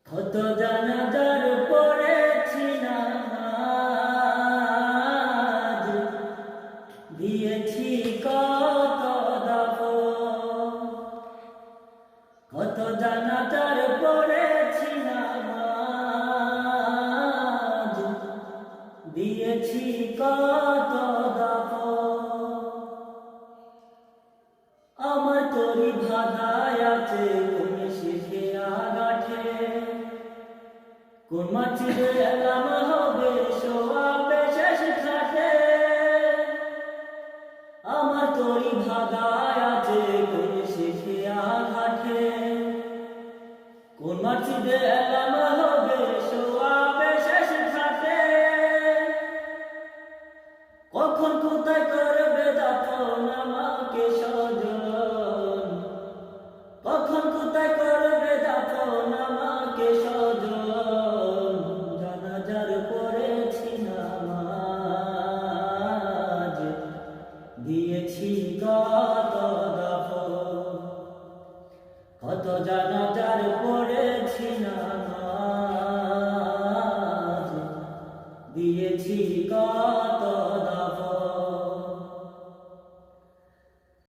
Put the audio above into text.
কত জানাজার পড়েছি নামাজ, দিয়েছি কত দাফন। কত জানাজার পড়েছি নামাজ, দিয়েছি কত দাফন। আমার তরি ভাদায় আছে কোন শিখে আগাঠে, কোন মাছিরে এলাম হবে সোয়াবে শেষ খাটে। আমার তরি ভাদায় আছে কোন শিখে আগাঠে, কোন মাছিরে এলাম হবে সোয়াবে শেষ খাটে। কখন কোথায় করবে দাফন আমাকে স্বজন, কখন কোথায় করবে দাফন আমাকে স্বজন। জানাজার পড়েছি নামাজ, দিয়েছি কত দাফন। কত জানাজার পড়েছি নামাজ, দিয়েছি কত